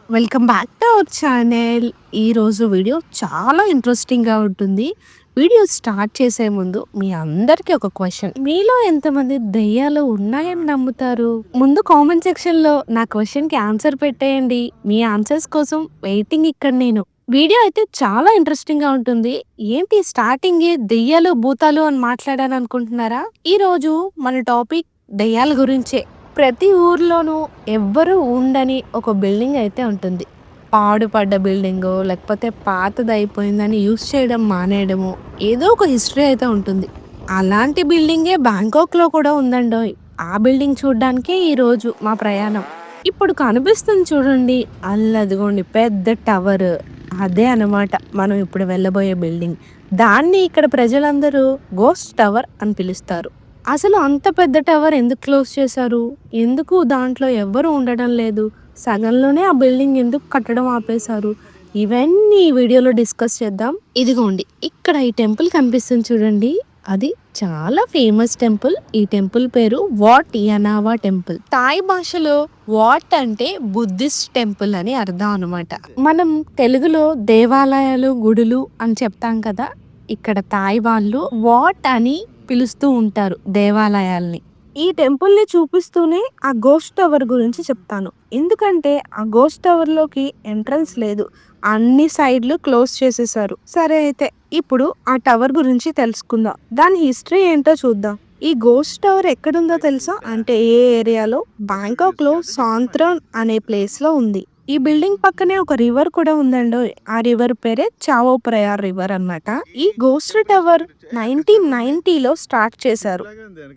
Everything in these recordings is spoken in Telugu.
Welcome back to our channel. ఈరోజు వీడియో చాలా ఇంట్రెస్టింగ్‌గా ఉంటుంది. వీడియో స్టార్ట్ చేసే ముందు మీ అందరికీ ఒక క్వెషన్. మీలో ఎంతమంది దెయ్యాలు ఉన్నాయని నమ్ముతారు? ముందు కామెంట్ సెక్షన్‌లో నా క్వెషన్‌కి ఆన్సర్ పెట్టేయండి. మీ ఆన్సర్స్ కోసం వెయిటింగ్ ఇక్కడ నేను. వీడియో అయితే చాలా ఇంట్రెస్టింగ్‌గా ఉంటుంది. ఏంటి స్టార్టింగే దెయ్యాలు, భూతాలు అని మాట్లాడాననుకుంటున్నారా? ఈరోజు మన టాపిక్ దెయ్యాల గురించే. ప్రతి ఊర్లోనూ ఎవ్వరూ ఉండని ఒక బిల్డింగ్ అయితే ఉంటుంది. పాడుపడ్డ బిల్డింగో లేకపోతే పాతదయిపోయిందని యూజ్ చేయడం మానేయడమో ఏదో ఒక హిస్టరీ అయితే ఉంటుంది. అలాంటి బిల్డింగే బ్యాంకాక్‌లో కూడా ఉందండోయ్! ఆ బిల్డింగ్ చూడ్డానికే ఈరోజు మా ప్రయాణం. ఇప్పుడు కనిపిస్తుంది చూడండి. అదిగోండి పెద్ద టవర్. అదే అన్నమాట మనం ఇప్పుడు వెళ్ళబోయే బిల్డింగ్. దాన్ని ఇక్కడ ప్రజలందరూ గోస్ట్ టవర్ అని పిలుస్తారు. అసలు అంత పెద్ద టవర్ ఎందుకు క్లోజ్ చేశారు? ఎందుకు దాంట్లో ఎవ్వరు ఉండడం లేదు? సగంలోనే ఆ బిల్డింగ్ ఎందుకు కట్టడం ఆపేశారు? ఇవన్నీ ఈ వీడియోలో డిస్కస్ చేద్దాం. ఇదిగోండి ఇక్కడ ఈ టెంపుల్ కనిపిస్తుంది చూడండి. అది చాలా ఫేమస్ టెంపుల్. ఈ టెంపుల్ పేరు వాట్ యనావా టెంపుల్. థాయ్ భాషలో వాట్ అంటే బుద్ధిస్ట్ టెంపుల్ అని అర్థం అనమాట. మనం తెలుగులో దేవాలయాలు, గుడులు అని చెప్తాం కదా. ఇక్కడ థాయ్ వాళ్ళు వాట్ అని పిలుస్తూ ఉంటారు దేవాలయాల్ని. ఈ టెంపుల్ని చూపిస్తూనే ఆ గోస్ట్ టవర్ గురించి చెప్తాను. ఎందుకంటే ఆ గోస్ట్ టవర్ లోకి ఎంట్రన్స్ లేదు. అన్ని సైడ్లు క్లోజ్ చేసేసారు. సరే అయితే ఇప్పుడు ఆ టవర్ గురించి తెలుసుకుందాం. దాని హిస్టరీ ఏంటో చూద్దాం. ఈ గోస్ట్ టవర్ ఎక్కడుందో తెలుసా? అంటే ఏ ఏరియాలో? బ్యాంకాక్ లో సాంత్రాన్ అనే ప్లేస్ లో ఉంది. ఈ బిల్డింగ్ పక్కనే ఒక రివర్ కూడా ఉందండి. ఆ రివర్ పేరే చావో ప్రయార్ రివర్ అన్నమాట. ఈ గోస్ట్ టవర్ 1990లో స్టార్ట్ చేశారు.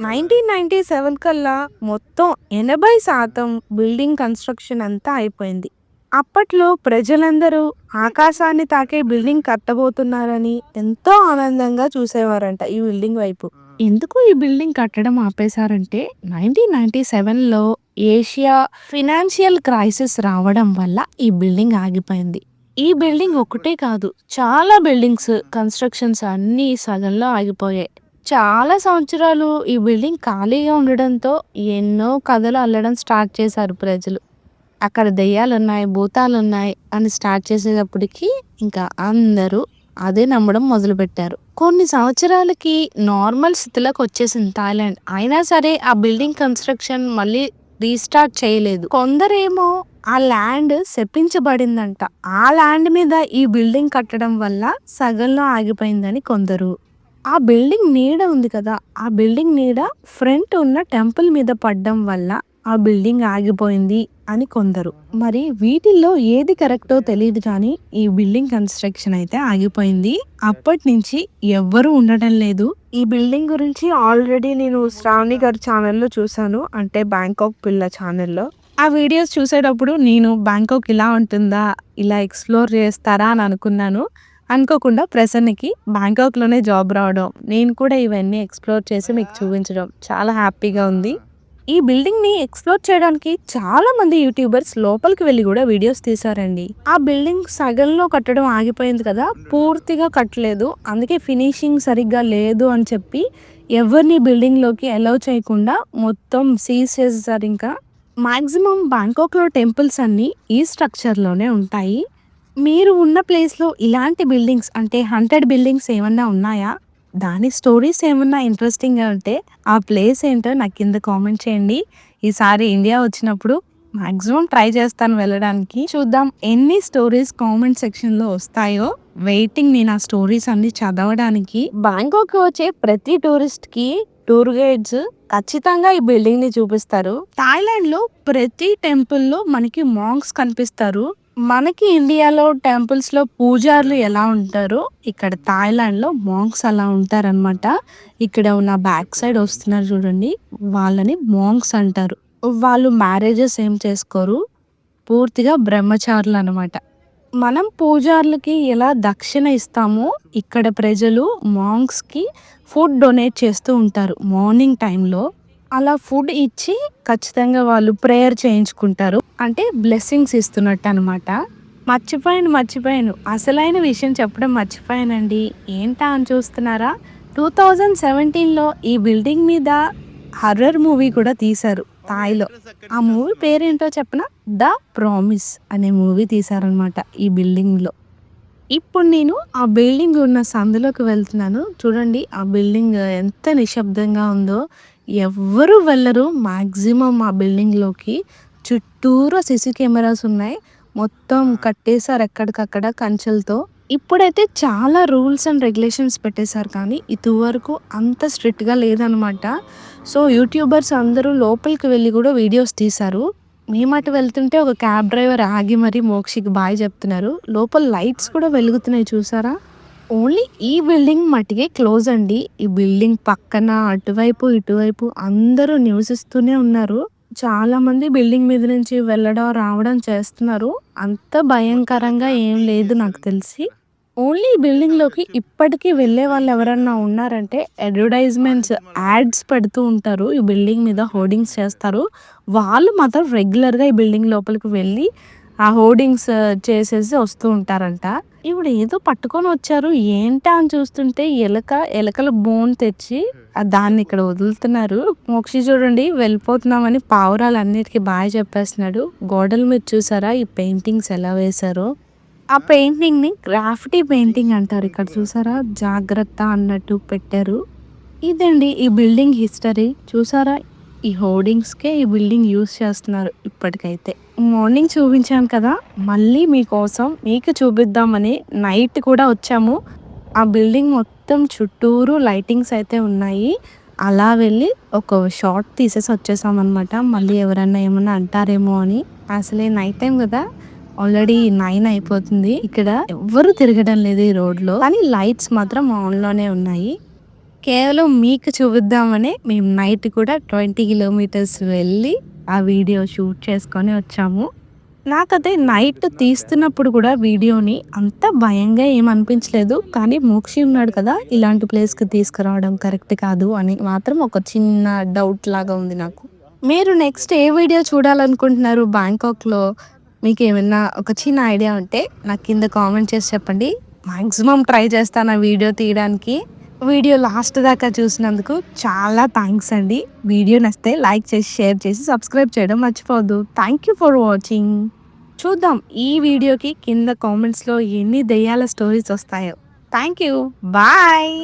1997 కల్లా మొత్తం 80% బిల్డింగ్ కన్స్ట్రక్షన్ అంతా అయిపోయింది. అప్పట్లో ప్రజలందరూ ఆకాశాన్ని తాకే బిల్డింగ్ కట్టబోతున్నారని ఎంతో ఆనందంగా చూసేవారంట ఈ బిల్డింగ్ వైపు. ఎందుకు ఈ బిల్డింగ్ కట్టడం ఆపేశారంటే 1997లో ఏషియా ఫినాన్షియల్ క్రైసిస్ రావడం వల్ల ఈ బిల్డింగ్ ఆగిపోయింది. ఈ బిల్డింగ్ ఒకటే కాదు, చాలా బిల్డింగ్స్ కన్స్ట్రక్షన్స్ అన్నీ సగంలో ఆగిపోయాయి. చాలా సంవత్సరాలు ఈ బిల్డింగ్ ఖాళీగా ఉండడంతో ఎన్నో కథలు అల్లడం స్టార్ట్ చేశారు ప్రజలు. అక్కడ దెయ్యాలున్నాయి, భూతాలున్నాయి అని స్టార్ట్ చేసేటప్పటికి ఇంకా అందరూ అదే నమ్మడం మొదలుపెట్టారు. కొన్ని సంవత్సరాలకి నార్మల్ స్థితిలోకి వచ్చేసింది థాయిలాండ్. అయినా సరే ఆ బిల్డింగ్ కన్స్ట్రక్షన్ మళ్ళీ రీస్టార్ట్ చేయలేదు. కొందరేమో ఆ ల్యాండ్ శపించబడిందంట. ఆ ల్యాండ్ మీద ఈ బిల్డింగ్ కట్టడం వల్ల సగంలో ఆగిపోయిందని కొందరు. ఆ బిల్డింగ్ నీడ ఉంది కదా, ఆ బిల్డింగ్ నీడ ఫ్రంట్ ఉన్న టెంపుల్ మీద పడ్డం వల్ల ఆ బిల్డింగ్ ఆగిపోయింది అని కొందరు. మరి వీటిల్లో ఏది కరెక్టో తెలియదు కానీ ఈ బిల్డింగ్ కన్స్ట్రక్షన్ అయితే ఆగిపోయింది. అప్పటి నుంచి ఎవ్వరూ ఉండడం లేదు. ఈ బిల్డింగ్ గురించి ఆల్రెడీ నేను శ్రావణి గారి ఛానల్లో చూసాను, అంటే బ్యాంకాక్ పిల్ల ఛానల్లో. ఆ వీడియోస్ చూసేటప్పుడు నేను బ్యాంకాక్ ఇలా ఉంటుందా, ఇలా ఎక్స్ప్లోర్ చేస్తారా అని అనుకున్నాను. అనుకోకుండా ప్రసన్నకి బ్యాంకాక్లోనే జాబ్ రావడం, నేను కూడా ఇవన్నీ ఎక్స్ప్లోర్ చేసి మీకు చూపించడం చాలా హ్యాపీగా ఉంది. ఈ బిల్డింగ్ ని ఎక్స్ప్లోర్ చేయడానికి చాలా మంది యూట్యూబర్స్ లోపలికి వెళ్ళి కూడా వీడియోస్ తీసారండి. ఆ బిల్డింగ్ సగంలో కట్టడం ఆగిపోయింది కదా, పూర్తిగా కట్టలేదు. అందుకే ఫినిషింగ్ సరిగ్గా లేదు అని చెప్పి ఎవరిని బిల్డింగ్ లోకి అలౌ చేయకుండా మొత్తం సీజ్ చేసేసారు. ఇంకా మాక్సిమం బ్యాంకాక్ లో టెంపుల్స్ అన్ని ఈ స్ట్రక్చర్ లోనే ఉంటాయి. మీరు ఉన్న ప్లేస్ లో ఇలాంటి బిల్డింగ్స్ అంటే హంటెడ్ బిల్డింగ్స్ ఏమన్నా ఉన్నాయా? దాని స్టోరీస్ ఏమన్నా ఇంట్రెస్టింగ్‌గా ఉంటే ఆ ప్లేస్ ఏంటో నాకు కింద కామెంట్ చేయండి. ఈసారి ఇండియా వచ్చినప్పుడు మాక్సిమం ట్రై చేస్తాను వెళ్ళడానికి. చూద్దాం ఎన్ని స్టోరీస్ కామెంట్ సెక్షన్‌లో వస్తాయో. వెయిటింగ్ నేను ఆ స్టోరీస్ అన్ని చదవడానికి. బ్యాంకాక్‌కి వచ్చే ప్రతి టూరిస్ట్‌కి టూర్ గైడ్స్ ఖచ్చితంగా ఈ బిల్డింగ్ ని చూపిస్తారు. థాయిలాండ్‌లో ప్రతి టెంపుల్‌లో మనకి మాంక్స్ కనిపిస్తారు. మనకి ఇండియాలో టెంపుల్స్ లో పూజారులు ఎలా ఉంటారో ఇక్కడ థాయిలాండ్ లో మాంక్స్ అలా ఉంటారనమాట. ఇక్కడ ఉన్న బ్యాక్ సైడ్ వస్తున్నారు చూడండి, వాళ్ళని మాంక్స్ అంటారు. వాళ్ళు మ్యారేజెస్ ఏం చేసుకోరు, పూర్తిగా బ్రహ్మచారులు అనమాట. మనం పూజారులకి ఎలా దక్షిణ ఇస్తామో ఇక్కడ ప్రజలు మాంక్స్ కి ఫుడ్ డొనేట్ చేస్తూ ఉంటారు మార్నింగ్ టైంలో. అలా ఫుడ్ ఇచ్చి ఖచ్చితంగా వాళ్ళు ప్రేయర్ చేయించుకుంటారు, అంటే బ్లెస్సింగ్స్ ఇస్తున్నట్టు అనమాట. మర్చిపోయాను అసలైన విషయం చెప్పడం మర్చిపోయానండి. ఏంటా అని చూస్తున్నారా? 2017లో ఈ బిల్డింగ్ మీద హర్రర్ మూవీ కూడా తీశారు. తాయిలో. ఆ మూవీ పేరేంటో చెప్పనా? 'ద ప్రామిస్' అనే మూవీ తీశారనమాట ఈ బిల్డింగ్‌లో. ఇప్పుడు నేను ఆ బిల్డింగ్ ఉన్న సందులోకి వెళ్తున్నాను. చూడండి ఆ బిల్డింగ్ ఎంత నిశ్శబ్దంగా ఉందో. ఎవ్వరు వెళ్లరు మాక్సిమం ఆ బిల్డింగ్‌లోకి. చుట్టూరా సీసీ కెమెరాస్ ఉన్నాయి. మొత్తం కట్టేసారు ఎక్కడికక్కడ కంచెలతో. ఇప్పుడైతే చాలా రూల్స్ అండ్ రెగ్యులేషన్స్ పెట్టేసారు కానీ, ఇదివరకు అంత స్ట్రిక్ట్‌గా లేదనమాట. సో, యూట్యూబర్స్ అందరూ లోపలికి వెళ్లి గూడా వీడియోస్ తీశారు. మేమటు వెళ్తుంటే ఒక క్యాబ్ డ్రైవర్ ఆగి మరీ మోక్షికి బాయ్ చెప్తున్నారు. లోపల లైట్స్ కూడా వెలుగుతున్నాయి చూసారా? ఓన్లీ ఈ బిల్డింగ్ మటికే క్లోజ్ అండి. ఈ బిల్డింగ్ పక్కన అటువైపు, ఇటువైపు అందరూ నివసిస్తూనే ఉన్నారు. చాలా మంది బిల్డింగ్ మీద నుంచి వెళ్ళడం, రావడం చేస్తున్నారు. అంత భయంకరంగా ఏం లేదు నాకు తెలిసి. ఓన్లీ ఈ బిల్డింగ్‌లోకి ఇప్పటికి వెళ్ళే వాళ్ళెవరన్నా ఉన్నారంటే అడ్వర్టైజ్‌మెంట్స్, యాడ్స్ పెడుతూ ఉంటారు. ఈ బిల్డింగ్ మీద హోర్డింగ్స్ చేస్తారు. వాళ్ళు మాత్రం రెగ్యులర్‌గా ఈ బిల్డింగ్ లోపలికి వెళ్ళి ఆ హోర్డింగ్స్ చేసేసి వస్తూ ఉంటారంట. ఇప్పుడు ఏదో పట్టుకొనొచ్చారు. ఏంటా అని చూస్తుంటే ఎలకల బోన్ తెచ్చి దాన్ని ఇక్కడ వదులుతున్నారు. మోక్షి చూడండి వెళ్ళిపోతున్నామని పావురాలన్నిటికి బాయ్ చెప్పేస్తున్నాడు. గోడల మీద చూసారా ఈ పెయింటింగ్స్ ఎలా వేశారో? ఆ పెయింటింగ్‌ని గ్రాఫిటీ పెయింటింగ్ అంటారు. ఇక్కడ చూసారా? జాగ్రత్త అన్నట్టు పెట్టారు. ఇదండి ఈ బిల్డింగ్ హిస్టరీ. చూసారా? ఈ హోర్డింగ్స్‌కే ఈ బిల్డింగ్ యూజ్ చేస్తున్నారు ఇప్పటికైతే. మార్నింగ్ చూపించాను కదా! మళ్ళీ మీకోసం మీకు చూపిద్దామని నైట్ కూడా వచ్చాము. ఆ బిల్డింగ్ మొత్తం చుట్టూరు లైటింగ్స్ అయితే ఉన్నాయి. అలా వెళ్ళి ఒక షాట్ తీసేసి వచ్చేసామనమాట. మళ్ళీ ఎవరన్నా ఏమన్నా అంటారేమో అని. అసలే నైట్ టైమ్ గదా! ఆల్రెడీ 9 అయిపోతుంది. ఇక్కడ ఎవ్వరు తిరగడం లేదు ఈ రోడ్‌లో. కానీ లైట్స్ మాత్రం ఆన్‌లోనే ఉన్నాయి. కేవలం మీకు చూపిద్దామనే మేము నైట్ కూడా 20 కిలోమీటర్స్ వెళ్ళి ఆ వీడియో షూట్ చేసుకొని వచ్చాము. నాకైతే నైట్ తీస్తున్నప్పుడు కూడా వీడియోని అంత భయంగా ఏం అనిపించలేదు. కానీ మోక్షి ఉన్నాడు కదా! ఇలాంటి ప్లేస్‌కి తీసుకురావడం కరెక్ట్ కాదు అని మాత్రం ఒక చిన్న డౌట్ లాగా ఉంది నాకు. మీరు నెక్స్ట్ ఏ వీడియో చూడాలనుకుంటున్నారు బ్యాంకాక్‌లో? మీకేమన్నా ఒక చిన్న ఐడియా ఉంటే నాకు కింద కామెంట్ చేసి చెప్పండి. మాక్సిమం ట్రై చేస్తాను ఆ వీడియో తీయడానికి. వీడియో లాస్ట్ దాకా చూసినందుకు చాలా థాంక్స్ అండి. వీడియో నచ్చితే లైక్ చేసి, షేర్ చేసి, సబ్స్క్రైబ్ చేయడం మర్చిపోవద్దు. Thank you for watching. చూద్దాం ఈ వీడియోకి కింద కామెంట్స్‌లో ఎన్ని దెయ్యాల స్టోరీస్ వస్తాయో. Thank you. బాయ్.